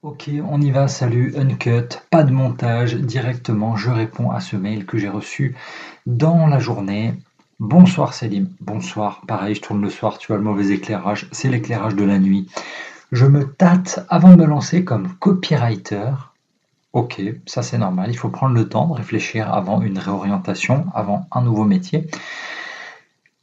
Ok, on y va, salut, uncut, pas de montage, directement, je réponds à ce mail que j'ai reçu dans la journée. Bonsoir Selim, bonsoir, pareil, je tourne le soir, tu vois le mauvais éclairage, c'est l'éclairage de la nuit. Je me tâte avant de me lancer comme copywriter. Ok, ça c'est normal, il faut prendre le temps de réfléchir avant une réorientation, avant un nouveau métier.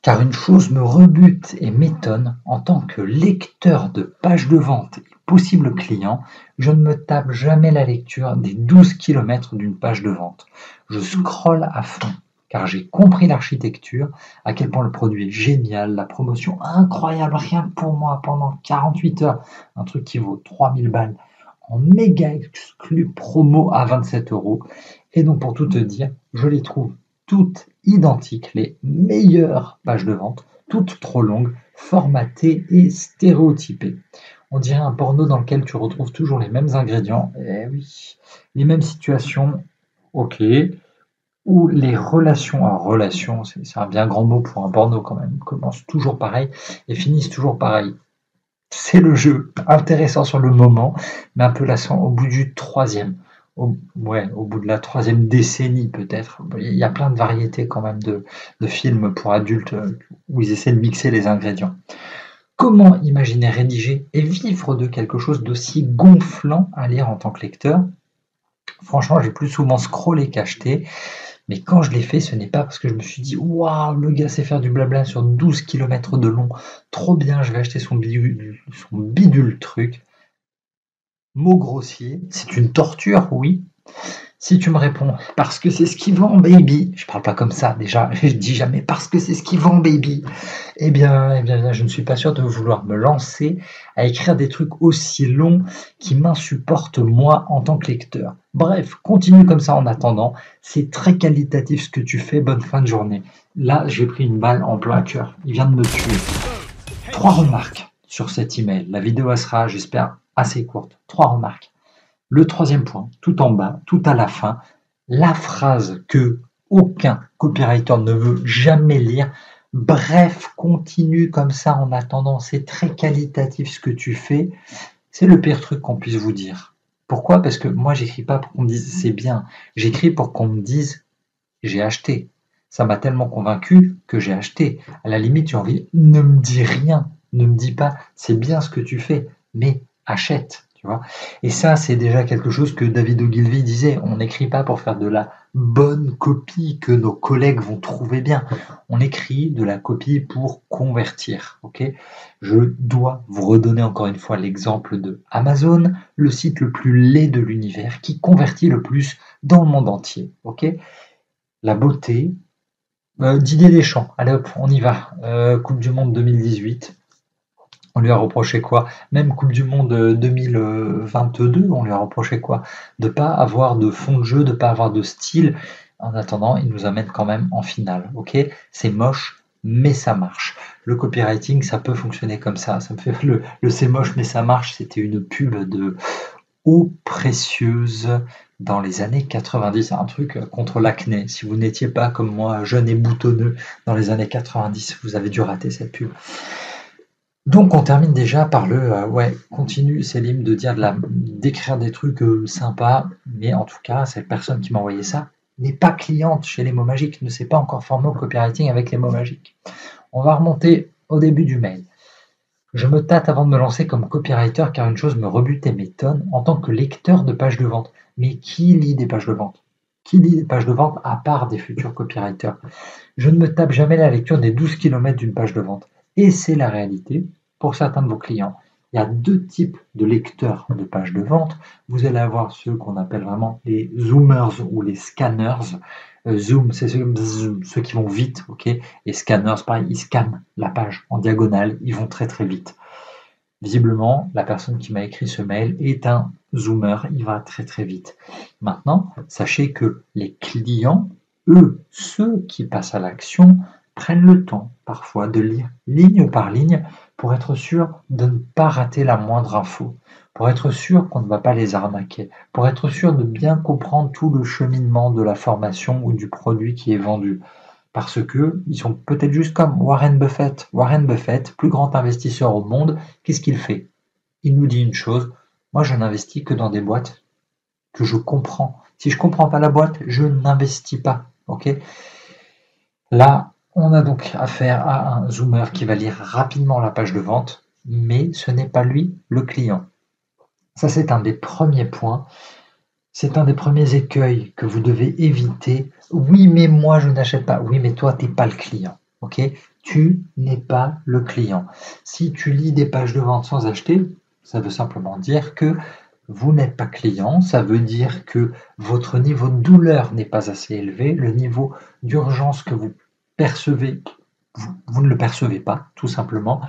Car une chose me rebute et m'étonne, en tant que lecteur de pages de vente et possible client, je ne me tape jamais la lecture des 12 kilomètres d'une page de vente. Je scrolle à fond, car j'ai compris l'architecture, à quel point le produit est génial, la promotion incroyable, rien que pour moi, pendant 48 heures, un truc qui vaut 3000 balles, en méga exclu promo à 27 euros. Et donc pour tout te dire, je les trouve toutes identiques, les meilleures pages de vente, toutes trop longues, formatées et stéréotypées. On dirait un porno dans lequel tu retrouves toujours les mêmes ingrédients, eh oui, les mêmes situations, ok, ou les relations, alors relations, c'est un bien grand mot pour un porno quand même, commencent toujours pareil et finissent toujours pareil. C'est le jeu, intéressant sur le moment, mais un peu lassant au bout du troisième. Ouais, au bout de la troisième décennie peut-être. Il y a plein de variétés quand même de films pour adultes où ils essaient de mixer les ingrédients. Comment imaginer rédiger et vivre de quelque chose d'aussi gonflant à lire en tant que lecteur? Franchement, j'ai plus souvent scrollé qu'acheté. Mais quand je l'ai fait, ce n'est pas parce que je me suis dit waouh, le gars sait faire du blabla sur 12 kilomètres de long, trop bien, je vais acheter son bidule truc. Mot grossier, c'est une torture, oui. Si tu me réponds parce que c'est ce qui vend, baby, je parle pas comme ça déjà, je dis jamais parce que c'est ce qui vend, baby, eh bien, je ne suis pas sûr de vouloir me lancer à écrire des trucs aussi longs qui m'insupportent moi en tant que lecteur. Bref, continue comme ça en attendant. C'est très qualitatif ce que tu fais. Bonne fin de journée. Là, j'ai pris une balle en plein cœur. Il vient de me tuer. Trois remarques sur cet email. La vidéo elle sera, j'espère, assez courte. Trois remarques. Le troisième point, tout en bas, tout à la fin, la phrase que aucun copywriter ne veut jamais lire. Bref, continue comme ça en attendant. C'est très qualitatif ce que tu fais. C'est le pire truc qu'on puisse vous dire. Pourquoi? Parce que moi, j'écris pas pour qu'on me dise c'est bien. J'écris pour qu'on me dise j'ai acheté. Ça m'a tellement convaincu que j'ai acheté. À la limite, j'ai envie, ne me dis rien. Ne me dis pas c'est bien ce que tu fais, mais achète. Tu vois. Et ça, c'est déjà quelque chose que David Ogilvy disait. On n'écrit pas pour faire de la bonne copie que nos collègues vont trouver bien. On écrit de la copie pour convertir. Ok. Je dois vous redonner encore une fois l'exemple de Amazon, le site le plus laid de l'univers qui convertit le plus dans le monde entier. Ok. La beauté. Didier Deschamps, allez hop, on y va. Coupe du Monde 2018. On lui a reproché quoi? Même Coupe du Monde 2022, on lui a reproché quoi? De pas avoir de fond de jeu, de pas avoir de style. En attendant, il nous amène quand même en finale. Ok, c'est moche, mais ça marche. Le copywriting, ça peut fonctionner comme ça. Ça me fait le c'est moche, mais ça marche. C'était une pub de eau précieuse dans les années 90, un truc contre l'acné. Si vous n'étiez pas comme moi, jeune et boutonneux dans les années 90, vous avez dû rater cette pub. Donc on termine déjà par le ouais, continue Célim de dire d'écrire des trucs sympas, mais en tout cas, cette personne qui m'a envoyé ça n'est pas cliente chez les mots magiques, ne s'est pas encore formée au copywriting avec les mots magiques. On va remonter au début du mail. Je me tâte avant de me lancer comme copywriter car une chose me rebute et m'étonne en tant que lecteur de pages de vente. Mais qui lit des pages de vente? Qui lit des pages de vente à part des futurs copywriters? Je ne me tape jamais la lecture des 12 kilomètres d'une page de vente. Et c'est la réalité pour certains de vos clients. Il y a deux types de lecteurs de pages de vente. Vous allez avoir ceux qu'on appelle vraiment les zoomers ou les scanners. Zoom, c'est ceux qui vont vite, ok. Et scanners, pareil, ils scannent la page en diagonale, ils vont très très vite. Visiblement, la personne qui m'a écrit ce mail est un zoomer, il va très très vite. Maintenant, sachez que les clients, eux, ceux qui passent à l'action, prennent le temps parfois de lire ligne par ligne pour être sûr de ne pas rater la moindre info, pour être sûr qu'on ne va pas les arnaquer, pour être sûr de bien comprendre tout le cheminement de la formation ou du produit qui est vendu. Parce que ils sont peut-être juste comme Warren Buffett. Warren Buffett, plus grand investisseur au monde, qu'est-ce qu'il fait? Il nous dit une chose, Moi, je n'investis que dans des boîtes que je comprends. Si je comprends pas la boîte, je n'investis pas. Ok? Là, on a donc affaire à un zoomer qui va lire rapidement la page de vente, mais ce n'est pas lui le client. Ça, c'est un des premiers points. C'est un des premiers écueils que vous devez éviter. Oui, mais moi, je n'achète pas. Oui, mais toi, tu n'es pas le client. Ok? Tu n'es pas le client. Si tu lis des pages de vente sans acheter, ça veut simplement dire que vous n'êtes pas client. Ça veut dire que votre niveau de douleur n'est pas assez élevé. Le niveau d'urgence que vous percevez, vous ne le percevez pas, tout simplement.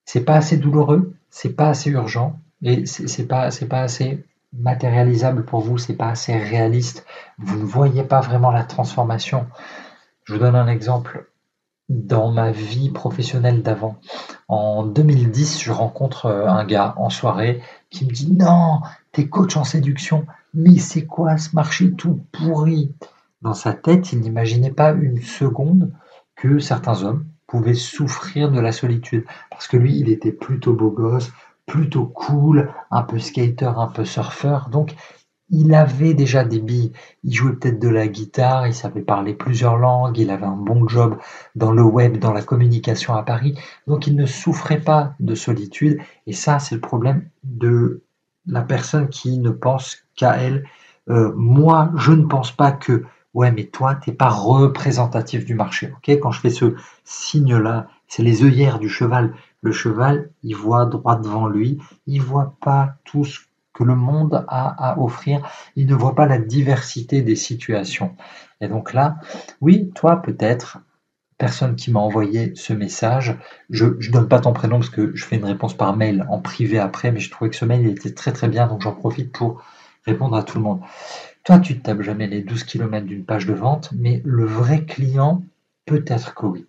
C'est pas assez douloureux, c'est pas assez urgent et c'est pas assez matérialisable pour vous, c'est pas assez réaliste. Vous ne voyez pas vraiment la transformation. Je vous donne un exemple dans ma vie professionnelle d'avant. En 2010, je rencontre un gars en soirée qui me dit non, t'es coach en séduction, mais c'est quoi ce marché tout pourri? Dans sa tête, il n'imaginait pas une seconde que certains hommes pouvaient souffrir de la solitude. Parce que lui, il était plutôt beau gosse, plutôt cool, un peu skater, un peu surfeur. Donc, il avait déjà des billes. Il jouait peut-être de la guitare, il savait parler plusieurs langues, il avait un bon job dans le web, dans la communication à Paris. Donc, il ne souffrait pas de solitude. Et ça, c'est le problème de la personne qui ne pense qu'à elle. Moi, je ne pense pas que, ouais, mais toi, t'es pas représentatif du marché. Ok? Quand je fais ce signe-là, c'est les œillères du cheval. Le cheval, il voit droit devant lui, il voit pas tout ce que le monde a à offrir, il ne voit pas la diversité des situations. Et donc là, oui, toi peut-être, personne qui m'a envoyé ce message, je ne donne pas ton prénom parce que je fais une réponse par mail en privé après, mais je trouvais que ce mail était très très bien, donc j'en profite pour répondre à tout le monde. Toi, tu ne tapes jamais les 12 km d'une page de vente, mais le vrai client, peut-être que oui.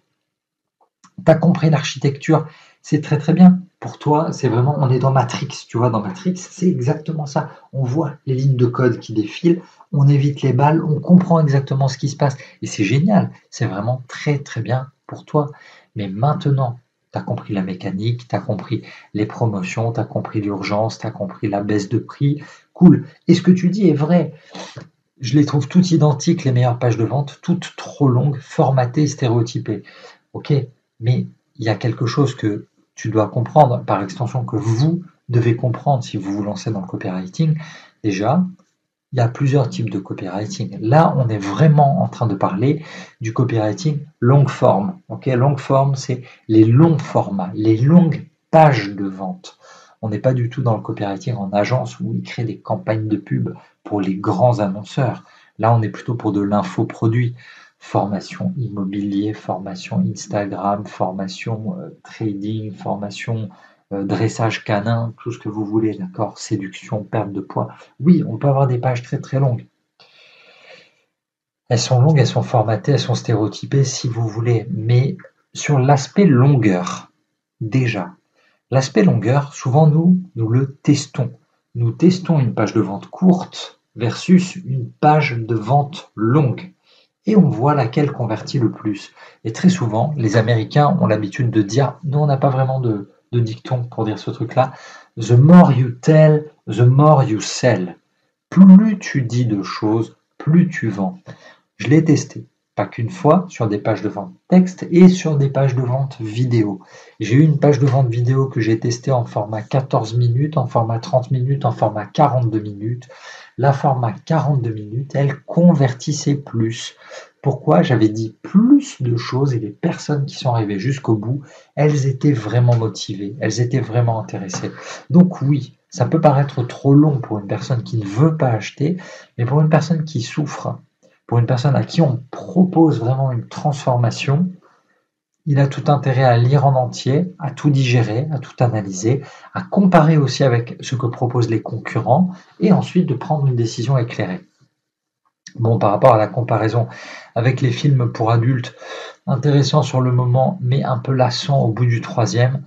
Tu as compris l'architecture, c'est très très bien. Pour toi, c'est vraiment, on est dans Matrix, tu vois, dans Matrix, c'est exactement ça. On voit les lignes de code qui défilent, on évite les balles, on comprend exactement ce qui se passe. Et c'est génial, c'est vraiment très très bien pour toi. Mais maintenant, tu as compris la mécanique, tu as compris les promotions, tu as compris l'urgence, tu as compris la baisse de prix. Cool. Et ce que tu dis est vrai. Je les trouve toutes identiques, les meilleures pages de vente, toutes trop longues, formatées, stéréotypées. Ok, mais il y a quelque chose que tu dois comprendre, par extension que vous devez comprendre si vous vous lancez dans le copywriting. Déjà, il y a plusieurs types de copywriting. Là, on est vraiment en train de parler du copywriting longue forme. Ok, longue forme, c'est les longs formats, les longues pages de vente. On n'est pas du tout dans le copywriting en agence où ils créent des campagnes de pub pour les grands annonceurs. Là, on est plutôt pour de l'infoproduit. Formation immobilier, formation Instagram, formation trading, formation dressage canin, tout ce que vous voulez, d'accord? Séduction, perte de poids. Oui, on peut avoir des pages très très longues. Elles sont longues, elles sont formatées, elles sont stéréotypées si vous voulez, mais sur l'aspect longueur, déjà, l'aspect longueur, souvent nous le testons. Nous testons une page de vente courte versus une page de vente longue. Et on voit laquelle convertit le plus. Et très souvent, les Américains ont l'habitude de dire, nous on n'a pas vraiment de dicton pour dire ce truc-là, the more you tell, the more you sell. Plus tu dis de choses, plus tu vends. Je l'ai testé, pas qu'une fois, sur des pages de vente texte et sur des pages de vente vidéo. J'ai eu une page de vente vidéo que j'ai testée en format 14 minutes, en format 30 minutes, en format 42 minutes. La format 42 minutes, elle convertissait plus. Pourquoi? J'avais dit plus de choses et les personnes qui sont arrivées jusqu'au bout, elles étaient vraiment motivées, elles étaient vraiment intéressées. Donc oui, ça peut paraître trop long pour une personne qui ne veut pas acheter, mais pour une personne qui souffre, pour une personne à qui on propose vraiment une transformation, il a tout intérêt à lire en entier, à tout digérer, à tout analyser, à comparer aussi avec ce que proposent les concurrents et ensuite de prendre une décision éclairée. Bon, par rapport à la comparaison avec les films pour adultes, intéressant sur le moment, mais un peu lassant au bout du troisième.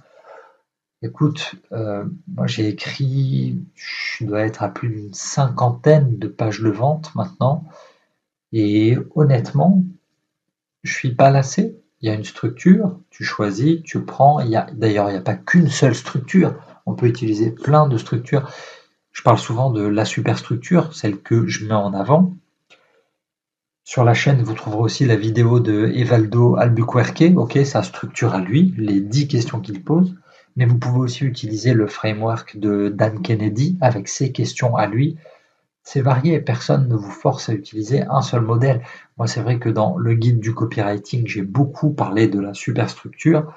Écoute, moi j'ai écrit, je dois être à plus d'une cinquantaine de pages de vente maintenant, et honnêtement, je suis pas lassé. Il y a une structure, tu choisis, tu prends. D'ailleurs, il n'y a pas qu'une seule structure. On peut utiliser plein de structures. Je parle souvent de la superstructure, celle que je mets en avant. Sur la chaîne, vous trouverez aussi la vidéo de Evaldo Albuquerque, ok, sa structure à lui, les 10 questions qu'il pose, mais vous pouvez aussi utiliser le framework de Dan Kennedy avec ses questions à lui. C'est varié et personne ne vous force à utiliser un seul modèle. Moi, c'est vrai que dans le guide du copywriting, j'ai beaucoup parlé de la superstructure.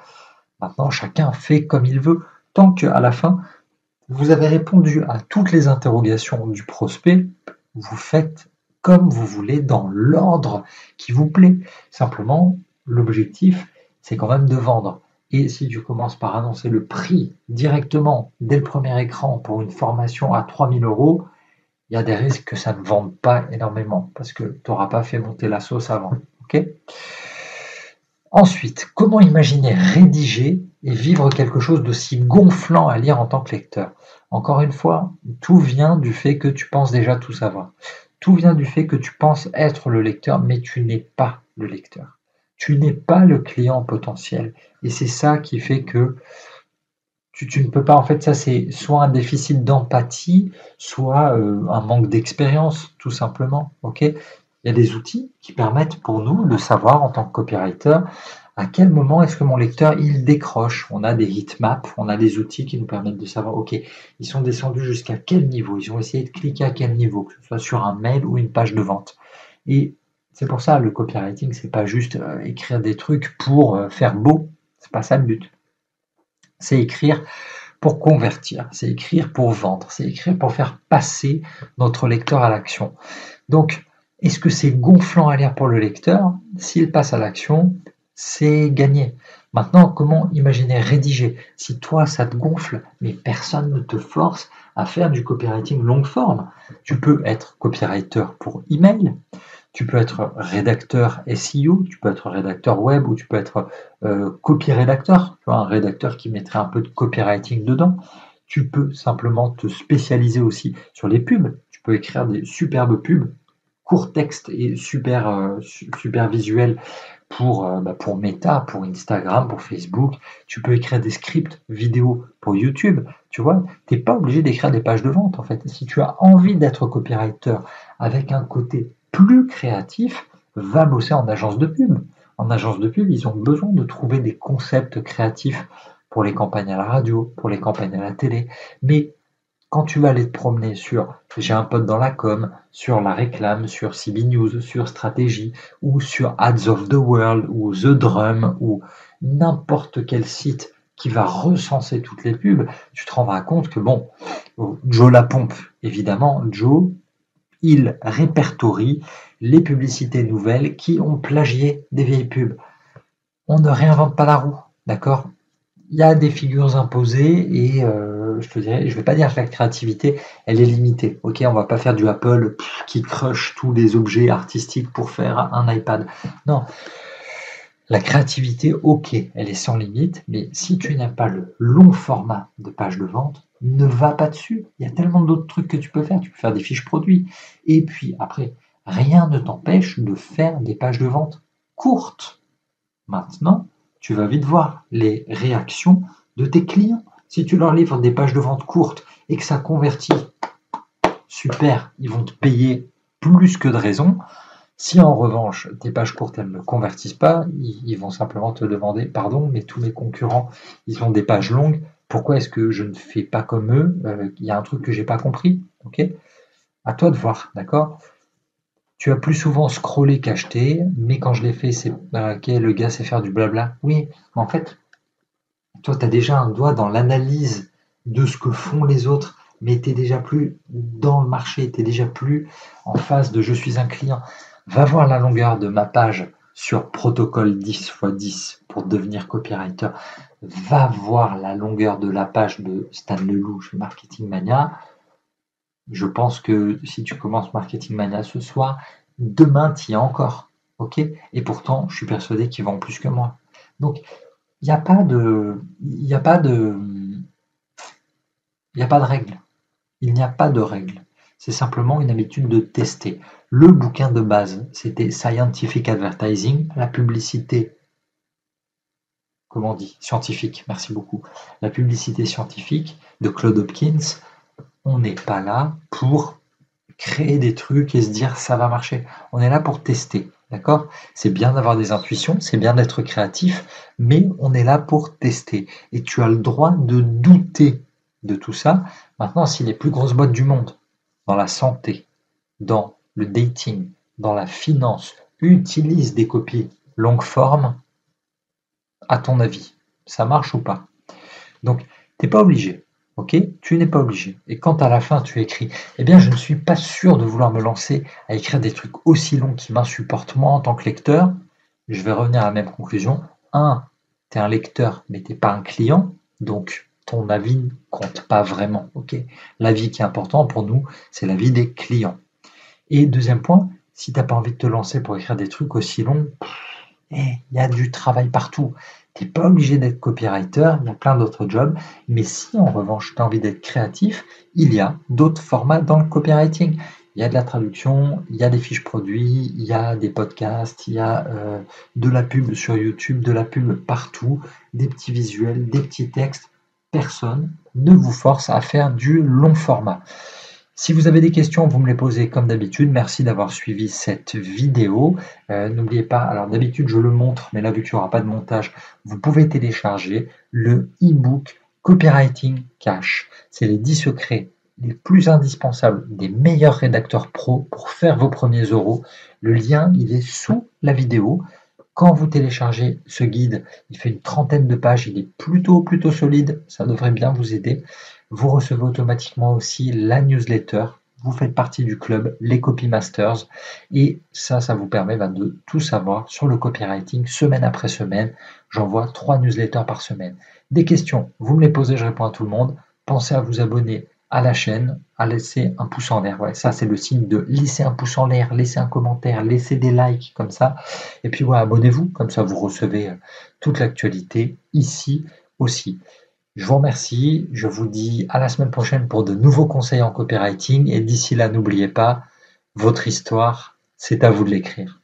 Maintenant, chacun fait comme il veut, tant qu'à la fin, vous avez répondu à toutes les interrogations du prospect, vous faites comme vous voulez dans l'ordre qui vous plaît. Simplement, l'objectif, c'est quand même de vendre. Et si tu commences par annoncer le prix directement dès le premier écran pour une formation à 3000 €, il y a des risques que ça ne vende pas énormément parce que tu n'auras pas fait monter la sauce avant. Ok. Ensuite, comment imaginer rédiger et vivre quelque chose d'aussi gonflant à lire en tant que lecteur? Encore une fois, tout vient du fait que tu penses déjà tout savoir. Tout vient du fait que tu penses être le lecteur, mais tu n'es pas le lecteur. Tu n'es pas le client potentiel. Et c'est ça qui fait que tu ne peux pas, en fait, ça c'est soit un déficit d'empathie, soit un manque d'expérience, tout simplement. Ok. Il y a des outils qui permettent pour nous de savoir en tant que copywriter à quel moment est-ce que mon lecteur il décroche. On a des heatmaps, on a des outils qui nous permettent de savoir, ok, ils sont descendus jusqu'à quel niveau, ils ont essayé de cliquer à quel niveau, que ce soit sur un mail ou une page de vente. Et c'est pour ça le copywriting, c'est pas juste écrire des trucs pour faire beau, c'est pas ça le but. C'est écrire pour convertir, c'est écrire pour vendre, c'est écrire pour faire passer notre lecteur à l'action. Donc, est-ce que c'est gonflant à lire pour le lecteur? S'il passe à l'action, c'est gagné. Maintenant, comment imaginer rédiger? Si toi, ça te gonfle, mais personne ne te force à faire du copywriting longue forme. Tu peux être copywriter pour email, tu peux être rédacteur SEO, tu peux être rédacteur web ou tu peux être copy-rédacteur, un rédacteur qui mettrait un peu de copywriting dedans. Tu peux simplement te spécialiser aussi sur les pubs. Tu peux écrire des superbes pubs, court texte et super visuel pour Meta, pour Instagram, pour Facebook. Tu peux écrire des scripts vidéo pour YouTube. Tu vois, tu n'es pas obligé d'écrire des pages de vente en fait. Si tu as envie d'être copywriter avec un côté plus créatif, va bosser en agence de pub. En agence de pub, ils ont besoin de trouver des concepts créatifs pour les campagnes à la radio, pour les campagnes à la télé. Mais quand tu vas aller te promener sur j'ai un pote dans la com, sur la réclame, sur CB News, sur stratégie, ou sur Ads of the World, ou The Drum, ou n'importe quel site qui va recenser toutes les pubs, tu te rendras compte que bon, Joe Lapompe, évidemment, Joe, il répertorie les publicités nouvelles qui ont plagié des vieilles pubs. On ne réinvente pas la roue, d'accord? Il y a des figures imposées et je te dirais, je vais pas dire que la créativité, elle est limitée. Ok, on va pas faire du Apple qui crush tous les objets artistiques pour faire un iPad. Non, la créativité, ok, elle est sans limite, mais si tu n'aimes pas le long format de page de vente, ne va pas dessus. Il y a tellement d'autres trucs que tu peux faire. Tu peux faire des fiches produits. Et puis après, rien ne t'empêche de faire des pages de vente courtes. Maintenant, tu vas vite voir les réactions de tes clients. Si tu leur livres des pages de vente courtes et que ça convertit, super, ils vont te payer plus que de raison. Si en revanche, tes pages courtes, elles ne convertissent pas, ils vont simplement te demander, pardon, mais tous mes concurrents, ils ont des pages longues, pourquoi est-ce que je ne fais pas comme eux? Il y a un truc que j'ai pas compris, ok? À toi de voir, d'accord? Tu as plus souvent scrollé qu'acheté, mais quand je l'ai fait, c'est ok, le gars sait faire du blabla. Oui, mais en fait, toi, tu as déjà un doigt dans l'analyse de ce que font les autres, mais tu n'es déjà plus dans le marché, tu n'es déjà plus en phase de je suis un client. Va voir la longueur de ma page sur protocole 10x10 pour devenir copywriter. Va voir la longueur de la page de Stan Leloup chez Marketing Mania. Je pense que si tu commences Marketing Mania ce soir, demain tu y es encore. Ok. Et pourtant, je suis persuadé qu'ils vendent plus que moi. Donc, il n'y a pas de. Il n'y a pas de. Il n'y a pas de règle. Il n'y a pas de règle. C'est simplement une habitude de tester. Le bouquin de base, c'était Scientific Advertising, la publicité comment on dit, scientifique, merci beaucoup. La publicité scientifique de Claude Hopkins, on n'est pas là pour créer des trucs et se dire ça va marcher. On est là pour tester, d'accord? C'est bien d'avoir des intuitions, c'est bien d'être créatif, mais on est là pour tester. Et tu as le droit de douter de tout ça. Maintenant, si les plus grosses boîtes du monde, dans la santé, dans le dating, dans la finance, utilisent des copies longue forme, à ton avis, ça marche ou pas? Donc, tu n'es pas obligé, ok? Tu n'es pas obligé. Et quand à la fin tu écris, eh bien, je ne suis pas sûr de vouloir me lancer à écrire des trucs aussi longs qui m'insupportent moi en tant que lecteur, je vais revenir à la même conclusion. Un, tu es un lecteur, mais tu n'es pas un client, donc ton avis ne compte pas vraiment, ok? L'avis qui est important pour nous, c'est l'avis des clients. Et deuxième point, si tu n'as pas envie de te lancer pour écrire des trucs aussi longs, il y a du travail partout. Tu n'es pas obligé d'être copywriter, il y a plein d'autres jobs. Mais si en revanche tu as envie d'être créatif, il y a d'autres formats dans le copywriting. Il y a de la traduction, il y a des fiches produits, il y a des podcasts, il y a de la pub sur YouTube, de la pub partout, des petits visuels, des petits textes. Personne ne vous force à faire du long format. Si vous avez des questions, vous me les posez comme d'habitude. Merci d'avoir suivi cette vidéo. N'oubliez pas, alors d'habitude je le montre, mais là vu qu'il n'y aura pas de montage, vous pouvez télécharger le e-book Copywriting Cash. C'est les 10 secrets les plus indispensables des meilleurs rédacteurs pro pour faire vos premiers euros. Le lien, il est sous la vidéo. Quand vous téléchargez ce guide, il fait une trentaine de pages, il est plutôt solide, ça devrait bien vous aider. Vous recevez automatiquement aussi la newsletter, vous faites partie du club, les Copy Masters, et ça vous permet de tout savoir sur le copywriting semaine après semaine. J'envoie 3 newsletters par semaine. Des questions, vous me les posez, je réponds à tout le monde. Pensez à vous abonner à la chaîne, à laisser un pouce en l'air. Ouais, ça, c'est le signe de laisser un pouce en l'air, laisser un commentaire, laisser des likes comme ça. Et puis, voilà, abonnez-vous, comme ça, vous recevez toute l'actualité ici aussi. Je vous remercie. Je vous dis à la semaine prochaine pour de nouveaux conseils en copywriting. Et d'ici là, n'oubliez pas, votre histoire, c'est à vous de l'écrire.